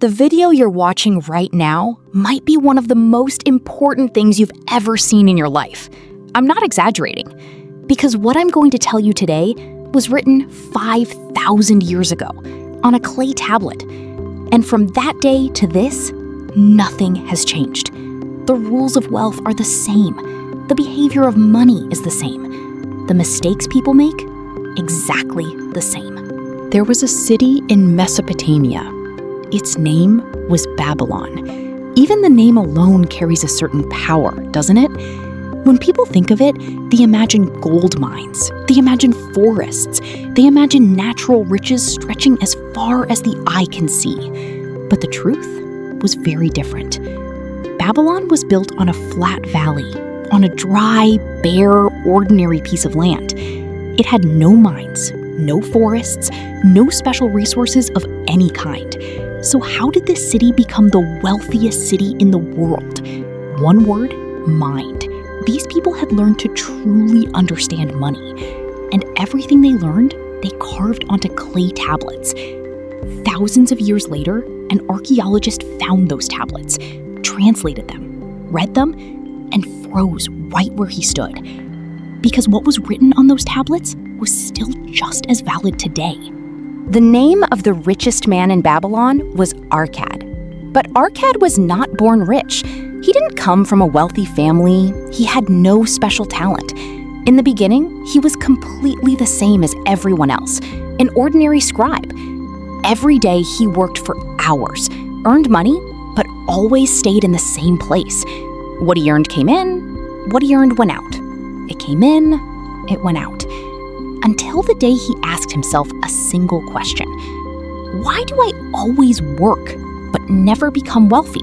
The video you're watching right now might be one of the most important things you've ever seen in your life. I'm not exaggerating, because what I'm going to tell you today was written 5,000 years ago on a clay tablet. And from that day to this, nothing has changed. The rules of wealth are the same. The behavior of money is the same. The mistakes people make, exactly the same. There was a city in Mesopotamia. Its name was Babylon. Even the name alone carries a certain power, doesn't it? When people think of it, they imagine gold mines, they imagine forests, they imagine natural riches stretching as far as the eye can see. But the truth was very different. Babylon was built on a flat valley, on a dry, bare, ordinary piece of land. It had no mines, no forests, no special resources of any kind. So how did this city become the wealthiest city in the world? One word, mind. These people had learned to truly understand money, and everything they learned, they carved onto clay tablets. Thousands of years later, an archaeologist found those tablets, translated them, read them, and froze right where he stood. Because what was written on those tablets was still just as valid today. The name of the richest man in Babylon was Arkad. But Arkad was not born rich. He didn't come from a wealthy family. He had no special talent. In the beginning, he was completely the same as everyone else, an ordinary scribe. Every day he worked for hours, earned money, but always stayed in the same place. What he earned came in, what he earned went out. It came in, it went out. Until the day he asked himself a single question. Why do I always work, but never become wealthy?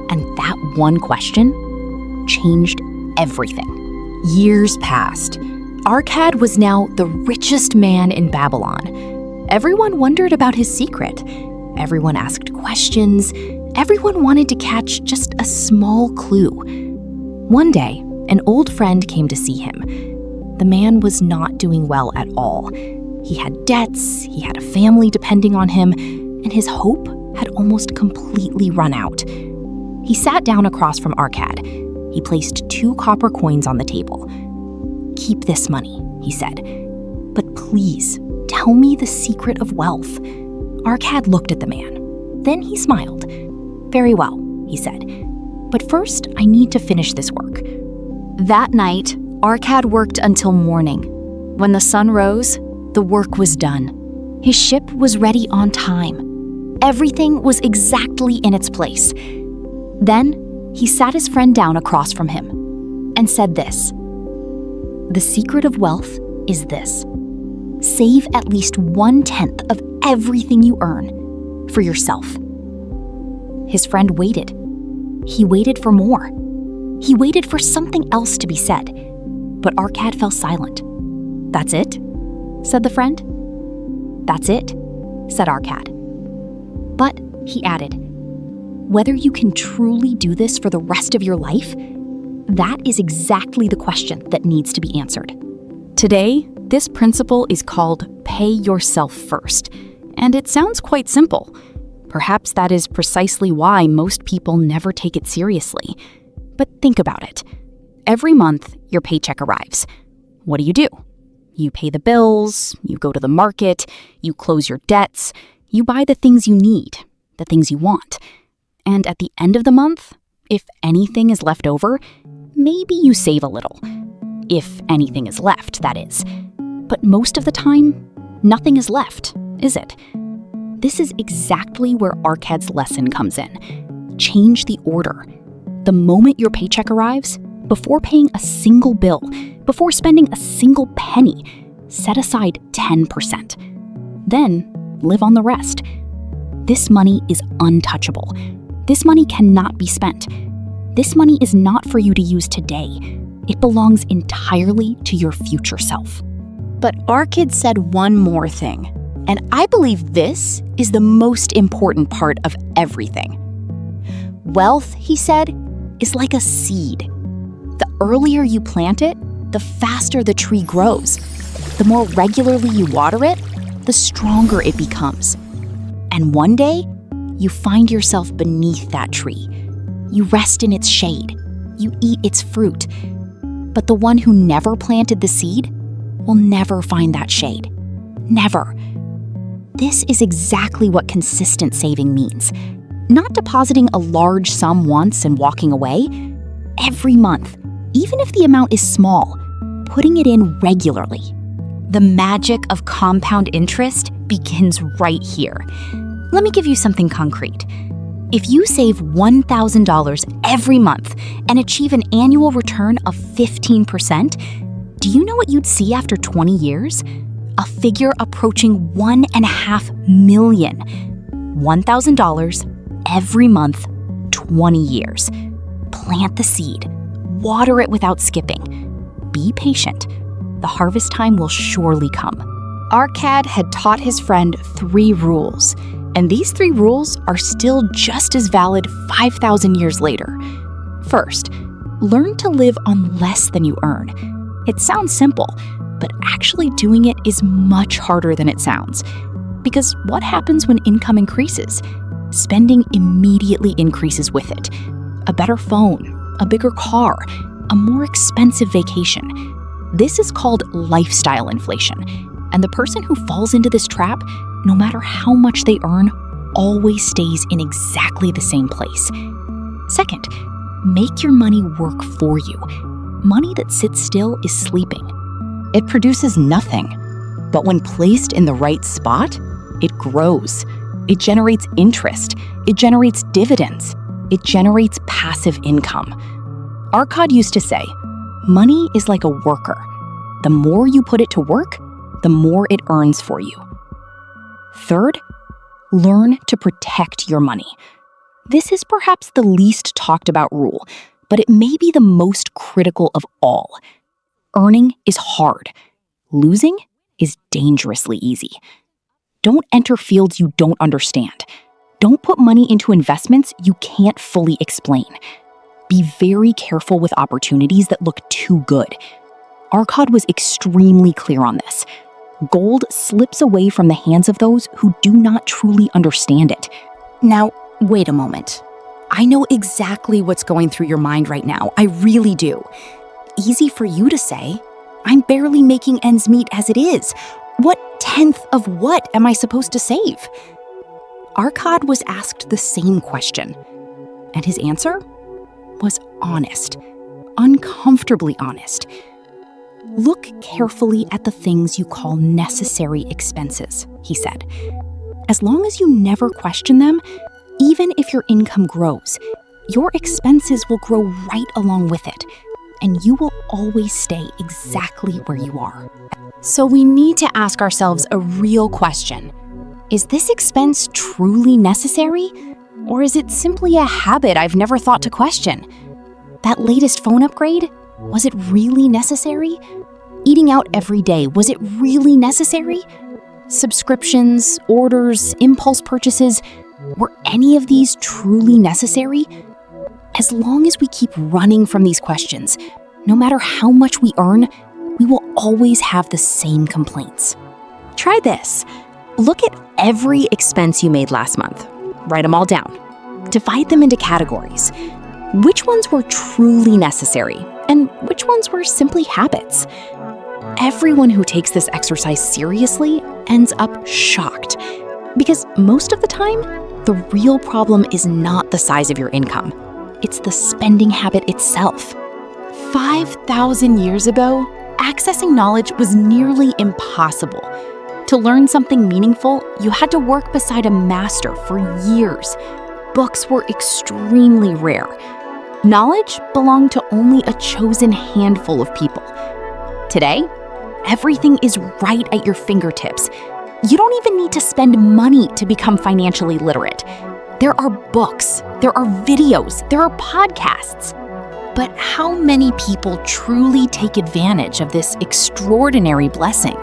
And that one question changed everything. Years passed. Arkad was now the richest man in Babylon. Everyone wondered about his secret. Everyone asked questions. Everyone wanted to catch just a small clue. One day, an old friend came to see him. The man was not doing well at all. He had debts, he had a family depending on him, and his hope had almost completely run out. He sat down across from Arkad. He placed 2 copper coins on the table. "Keep this money," he said. "But please, tell me the secret of wealth." Arkad looked at the man. Then he smiled. "Very well," he said. "But first, I need to finish this work." That night, Arkad worked until morning. When the sun rose, the work was done. His ship was ready on time. Everything was exactly in its place. Then, he sat his friend down across from him and said this: "The secret of wealth is this. Save at least 1/10 of everything you earn for yourself." His friend waited. He waited for more. He waited for something else to be said. But Arkad fell silent. "That's it?" said the friend. "That's it," said Arkad. "But," he added, "whether you can truly do this for the rest of your life, that is exactly the question that needs to be answered." Today, this principle is called pay yourself first, and it sounds quite simple. Perhaps that is precisely why most people never take it seriously. But think about it. Every month, your paycheck arrives. What do? You pay the bills, you go to the market, you close your debts, you buy the things you need, the things you want. And at the end of the month, if anything is left over, maybe you save a little. If anything is left, that is. But most of the time, nothing is left, is it? This is exactly where Arkad's lesson comes in. Change the order. The moment your paycheck arrives, before paying a single bill, before spending a single penny, set aside 10%. Then live on the rest. This money is untouchable. This money cannot be spent. This money is not for you to use today. It belongs entirely to your future self. But Arkad said one more thing, and I believe this is the most important part of everything. Wealth, he said, is like a seed. The earlier you plant it, the faster the tree grows. The more regularly you water it, the stronger it becomes. And one day, You find yourself beneath that tree. You rest in its shade. You eat its fruit. But the one who never planted the seed will never find that shade. Never. This is exactly what consistent saving means. Not depositing a large sum once and walking away. Every month, even if the amount is small, putting it in regularly. The magic of compound interest begins right here. Let me give you something concrete. If you save $1,000 every month and achieve an annual return of 15%, do you know what you'd see after 20 years? A figure approaching $1.5 million. $1,000 every month, 20 years. Plant the seed. Water it without skipping. Be patient. The harvest time will surely come. Arkad had taught his friend 3 rules, and these 3 rules are still just as valid 5,000 years later. First, learn to live on less than you earn. It sounds simple, but actually doing it is much harder than it sounds. Because what happens when income increases? Spending immediately increases with it. A better phone, a bigger car, a more expensive vacation. This is called lifestyle inflation, and the person who falls into this trap, no matter how much they earn, always stays in exactly the same place. Second, make your money work for you. Money that sits still is sleeping. It produces nothing, but when placed in the right spot, it grows. It generates interest. It generates dividends. It generates passive income. Arkad used to say, money is like a worker. The more you put it to work, the more it earns for you. Third, learn to protect your money. This is perhaps the least talked about rule, but it may be the most critical of all. Earning is hard. Losing is dangerously easy. Don't enter fields you don't understand. Don't put money into investments you can't fully explain. Be very careful with opportunities that look too good. Arkad was extremely clear on this. Gold slips away from the hands of those who do not truly understand it. Now, wait a moment. I know exactly what's going through your mind right now. I really do. Easy for you to say. I'm barely making ends meet as it is. What tenth of what am I supposed to save? Arkad was asked the same question, and his answer was honest, uncomfortably honest. Look carefully at the things you call necessary expenses, he said. As long as you never question them, even if your income grows, your expenses will grow right along with it, and you will always stay exactly where you are. So we need to ask ourselves a real question. Is this expense truly necessary? Or is it simply a habit I've never thought to question? That latest phone upgrade? Was it really necessary? Eating out every day, was it really necessary? Subscriptions, orders, impulse purchases, were any of these truly necessary? As long as we keep running from these questions, no matter how much we earn, we will always have the same complaints. Try this. Look at every expense you made last month. Write them all down. Divide them into categories. Which ones were truly necessary and which ones were simply habits? Everyone who takes this exercise seriously ends up shocked, because most of the time, the real problem is not the size of your income. It's the spending habit itself. 5,000 years ago, accessing knowledge was nearly impossible. To learn something meaningful, you had to work beside a master for years. Books were extremely rare. Knowledge belonged to only a chosen handful of people. Today, everything is right at your fingertips. You don't even need to spend money to become financially literate. There are books, there are videos, there are podcasts. But how many people truly take advantage of this extraordinary blessing?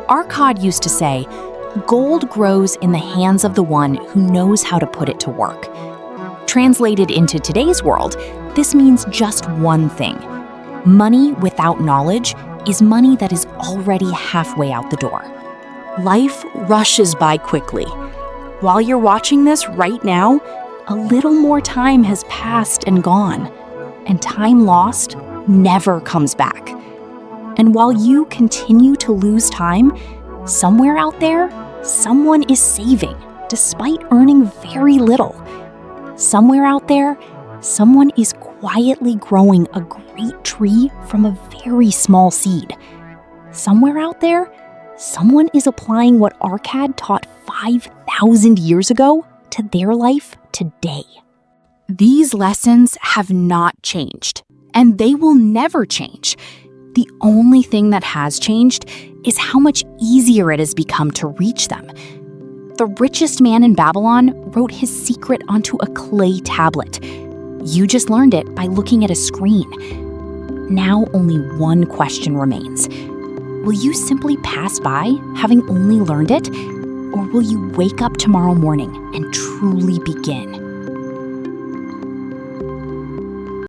Arkad used to say, gold grows in the hands of the one who knows how to put it to work. Translated into today's world, this means just one thing. Money without knowledge is money that is already halfway out the door. Life rushes by quickly. while you're watching this right now, a little more time has passed and gone, and time lost never comes back. And while you continue to lose time, somewhere out there, someone is saving despite earning very little. Somewhere out there, someone is quietly growing a great tree from a very small seed. Somewhere out there, someone is applying what Arkad taught 5,000 years ago to their life today. These lessons have not changed, and they will never change. The only thing that has changed is how much easier it has become to reach them. The richest man in Babylon wrote his secret onto a clay tablet. You just learned it by looking at a screen. Now only one question remains. Will you simply pass by, having only learned it? Or will you wake up tomorrow morning and truly begin?